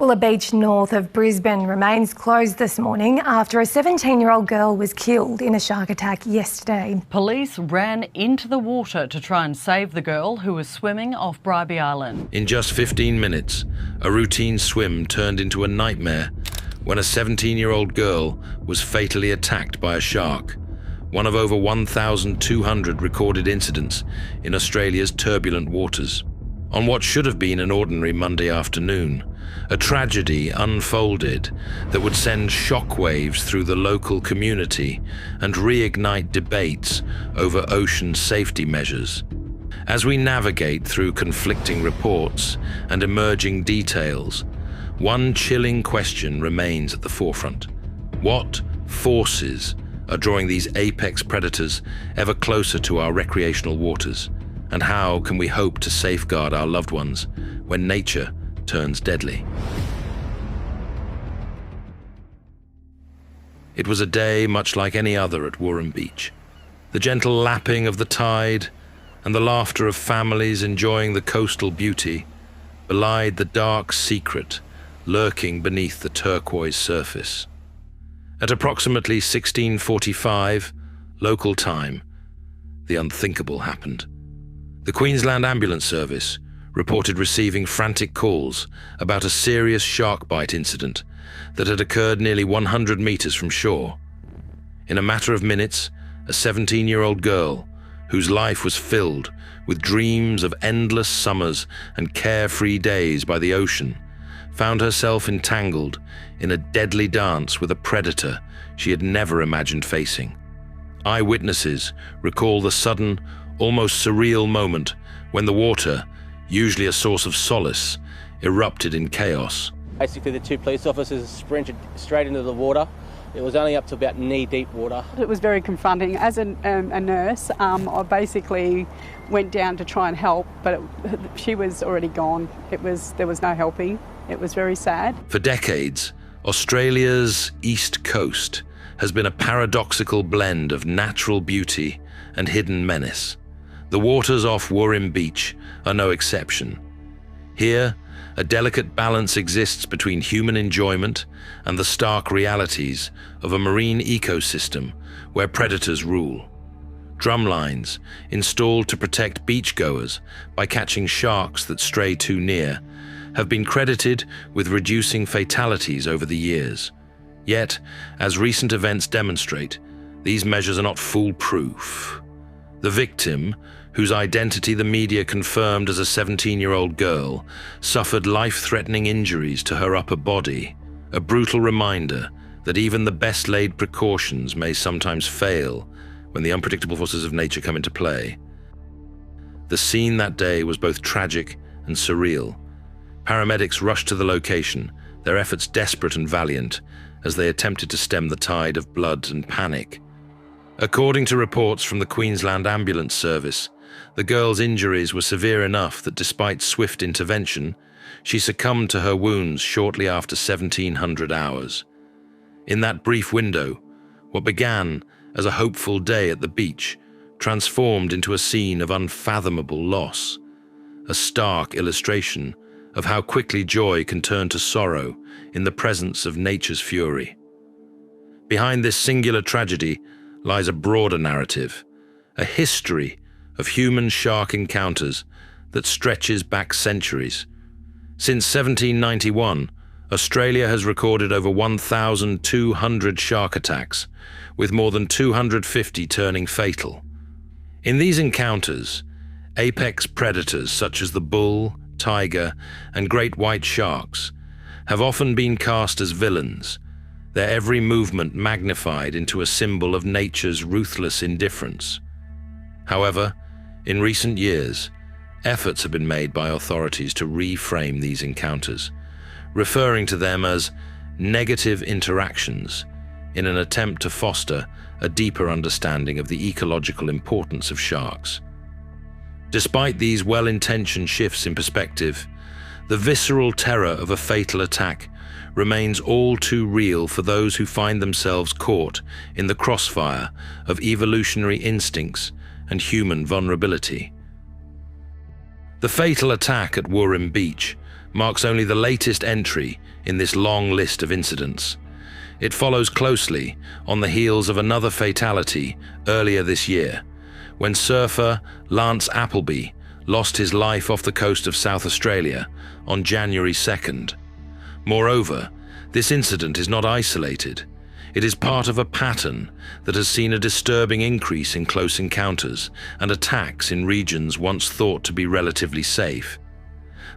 Well, a beach north of Brisbane remains closed this morning after a 17-year-old girl was killed in a shark attack yesterday. Police ran into the water to try and save the girl who was swimming off Bribie Island. In just 15 minutes, a routine swim turned into a nightmare when a 17-year-old girl was fatally attacked by a shark, one of over 1,200 recorded incidents in Australia's turbulent waters. On what should have been an ordinary Monday afternoon, a tragedy unfolded that would send shockwaves through the local community and reignite debates over ocean safety measures. As we navigate through conflicting reports and emerging details, one chilling question remains at the forefront. What forces are drawing these apex predators ever closer to our recreational waters? And how can we hope to safeguard our loved ones when nature turns deadly? It was a day much like any other at Warren Beach. The gentle lapping of the tide and the laughter of families enjoying the coastal beauty belied the dark secret lurking beneath the turquoise surface. At approximately 16:45 local time, the unthinkable happened. The Queensland Ambulance Service reported receiving frantic calls about a serious shark bite incident that had occurred nearly 100 meters from shore. In a matter of minutes, a 17-year-old girl, whose life was filled with dreams of endless summers and carefree days by the ocean, found herself entangled in a deadly dance with a predator she had never imagined facing. Eyewitnesses recall the sudden, almost surreal moment when the water, usually a source of solace, erupted in chaos. Basically, the two police officers sprinted straight into the water. It was only up to about knee-deep water. It was very confronting. As a nurse, I basically went down to try and help, but she was already gone. There was no helping. It was very sad. For decades, Australia's east coast has been a paradoxical blend of natural beauty and hidden menace. The waters off Warren Beach are no exception. Here, a delicate balance exists between human enjoyment and the stark realities of a marine ecosystem where predators rule. Drumlines, installed to protect beachgoers by catching sharks that stray too near, have been credited with reducing fatalities over the years. Yet, as recent events demonstrate, these measures are not foolproof. The victim, whose identity the media confirmed as a 17-year-old girl, suffered life-threatening injuries to her upper body, a brutal reminder that even the best-laid precautions may sometimes fail when the unpredictable forces of nature come into play. The scene that day was both tragic and surreal. Paramedics rushed to the location, their efforts desperate and valiant, as they attempted to stem the tide of blood and panic. According to reports from the Queensland Ambulance Service, the girl's injuries were severe enough that despite swift intervention, she succumbed to her wounds shortly after 1700 hours. In that brief window, what began as a hopeful day at the beach transformed into a scene of unfathomable loss, a stark illustration of how quickly joy can turn to sorrow in the presence of nature's fury. Behind this singular tragedy lies a broader narrative, a history of human shark encounters that stretches back centuries. Since 1791, Australia has recorded over 1,200 shark attacks, with more than 250 turning fatal. In these encounters, apex predators such as the bull, tiger, and great white sharks have often been cast as villains, their every movement magnified into a symbol of nature's ruthless indifference. However, in recent years, efforts have been made by authorities to reframe these encounters, referring to them as negative interactions in an attempt to foster a deeper understanding of the ecological importance of sharks. Despite these well-intentioned shifts in perspective, the visceral terror of a fatal attack remains all too real for those who find themselves caught in the crossfire of evolutionary instincts and human vulnerability. The fatal attack at Warren Beach marks only the latest entry in this long list of incidents. It follows closely on the heels of another fatality earlier this year, when surfer Lance Appleby lost his life off the coast of South Australia on January 2nd. Moreover, this incident is not isolated. It is part of a pattern that has seen a disturbing increase in close encounters and attacks in regions once thought to be relatively safe.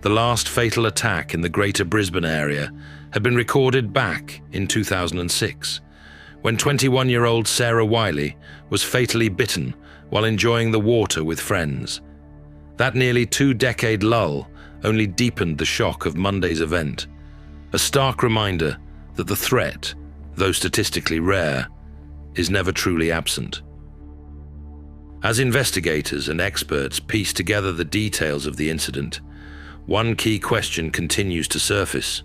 The last fatal attack in the Greater Brisbane area had been recorded back in 2006, when 21-year-old Sarah Wiley was fatally bitten while enjoying the water with friends. That nearly two-decade lull only deepened the shock of Monday's event, a stark reminder that the threat, though statistically rare, is never truly absent. As investigators and experts piece together the details of the incident, one key question continues to surface.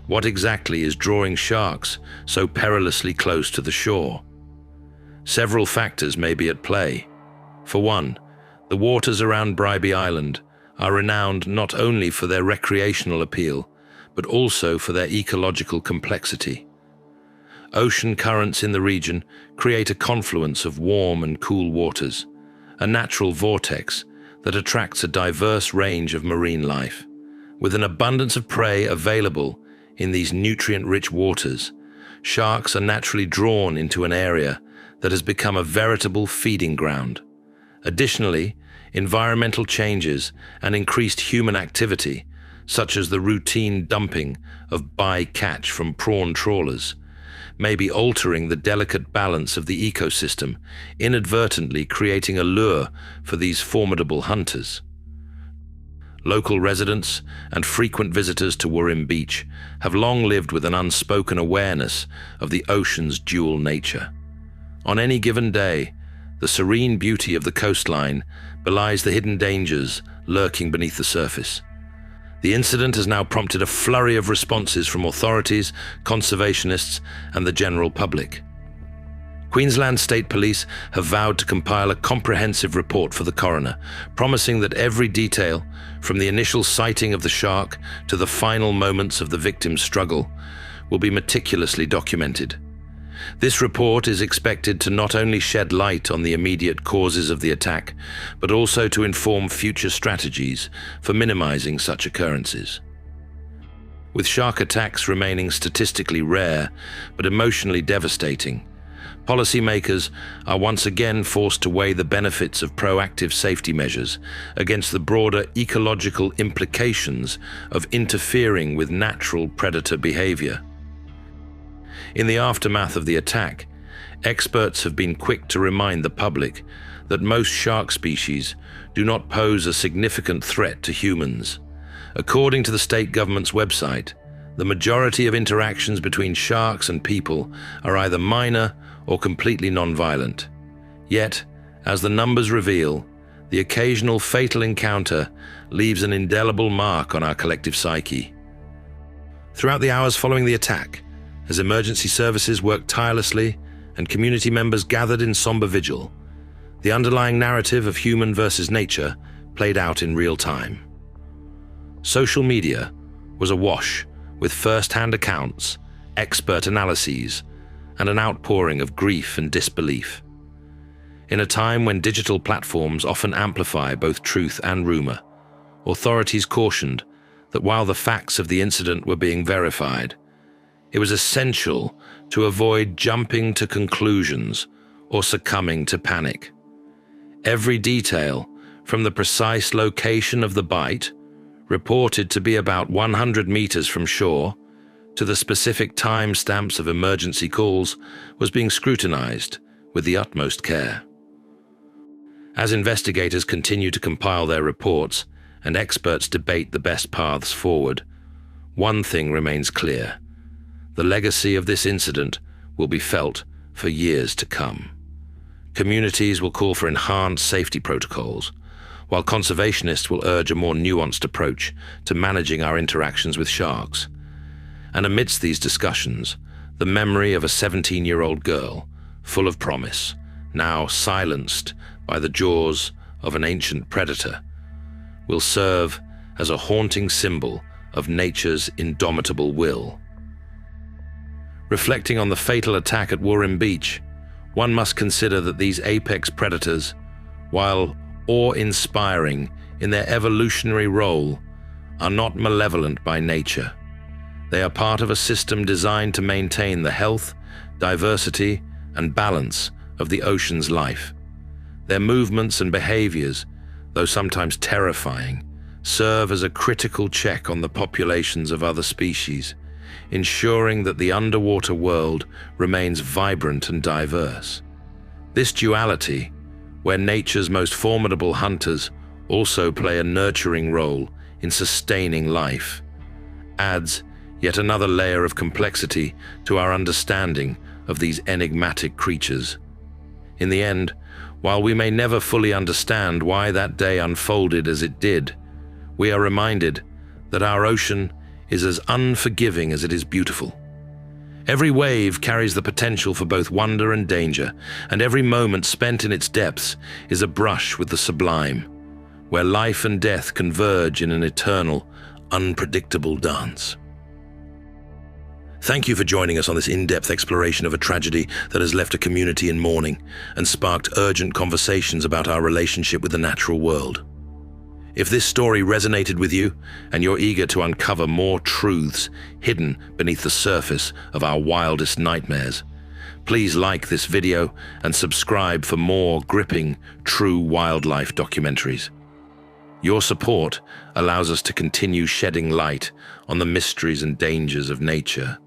What exactly is drawing sharks so perilously close to the shore? Several factors may be at play. For one, the waters around Bribie Island are renowned not only for their recreational appeal, but also for their ecological complexity. Ocean currents in the region create a confluence of warm and cool waters, a natural vortex that attracts a diverse range of marine life. With an abundance of prey available in these nutrient-rich waters, sharks are naturally drawn into an area that has become a veritable feeding ground. Additionally, environmental changes and increased human activity, such as the routine dumping of by-catch from prawn trawlers, may be altering the delicate balance of the ecosystem, inadvertently creating a lure for these formidable hunters. Local residents and frequent visitors to Worrim Beach have long lived with an unspoken awareness of the ocean's dual nature. On any given day, the serene beauty of the coastline belies the hidden dangers lurking beneath the surface. The incident has now prompted a flurry of responses from authorities, conservationists, and the general public. Queensland State Police have vowed to compile a comprehensive report for the coroner, promising that every detail, from the initial sighting of the shark to the final moments of the victim's struggle, will be meticulously documented. This report is expected to not only shed light on the immediate causes of the attack, but also to inform future strategies for minimizing such occurrences. With shark attacks remaining statistically rare but emotionally devastating, policymakers are once again forced to weigh the benefits of proactive safety measures against the broader ecological implications of interfering with natural predator behavior. In the aftermath of the attack, experts have been quick to remind the public that most shark species do not pose a significant threat to humans. According to the state government's website, the majority of interactions between sharks and people are either minor or completely non-violent. Yet, as the numbers reveal, the occasional fatal encounter leaves an indelible mark on our collective psyche. Throughout the hours following the attack, as emergency services worked tirelessly and community members gathered in somber vigil, the underlying narrative of human versus nature played out in real time. Social media was awash with first-hand accounts, expert analyses, and an outpouring of grief and disbelief. In a time when digital platforms often amplify both truth and rumor, authorities cautioned that while the facts of the incident were being verified, it was essential to avoid jumping to conclusions or succumbing to panic. Every detail, from the precise location of the bite, reported to be about 100 meters from shore, to the specific timestamps of emergency calls, was being scrutinized with the utmost care. As investigators continue to compile their reports and experts debate the best paths forward, one thing remains clear: the legacy of this incident will be felt for years to come. Communities will call for enhanced safety protocols, while conservationists will urge a more nuanced approach to managing our interactions with sharks. And amidst these discussions, the memory of a 17-year-old girl, full of promise, now silenced by the jaws of an ancient predator, will serve as a haunting symbol of nature's indomitable will. Reflecting on the fatal attack at Warren Beach, one must consider that these apex predators, while awe-inspiring in their evolutionary role, are not malevolent by nature. They are part of a system designed to maintain the health, diversity, and balance of the ocean's life. Their movements and behaviors, though sometimes terrifying, serve as a critical check on the populations of other species, ensuring that the underwater world remains vibrant and diverse. This duality, where nature's most formidable hunters also play a nurturing role in sustaining life, adds yet another layer of complexity to our understanding of these enigmatic creatures. In the end, while we may never fully understand why that day unfolded as it did, we are reminded that our ocean is as unforgiving as it is beautiful. Every wave carries the potential for both wonder and danger, and every moment spent in its depths is a brush with the sublime, where life and death converge in an eternal, unpredictable dance. Thank you for joining us on this in-depth exploration of a tragedy that has left a community in mourning and sparked urgent conversations about our relationship with the natural world. If this story resonated with you and you're eager to uncover more truths hidden beneath the surface of our wildest nightmares, please like this video and subscribe for more gripping, true wildlife documentaries. Your support allows us to continue shedding light on the mysteries and dangers of nature,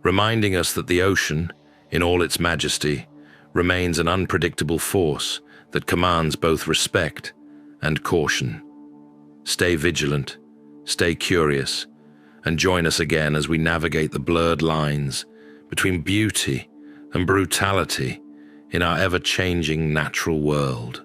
reminding us that the ocean, in all its majesty, remains an unpredictable force that commands both respect and caution. Stay vigilant, stay curious, and join us again as we navigate the blurred lines between beauty and brutality in our ever-changing natural world.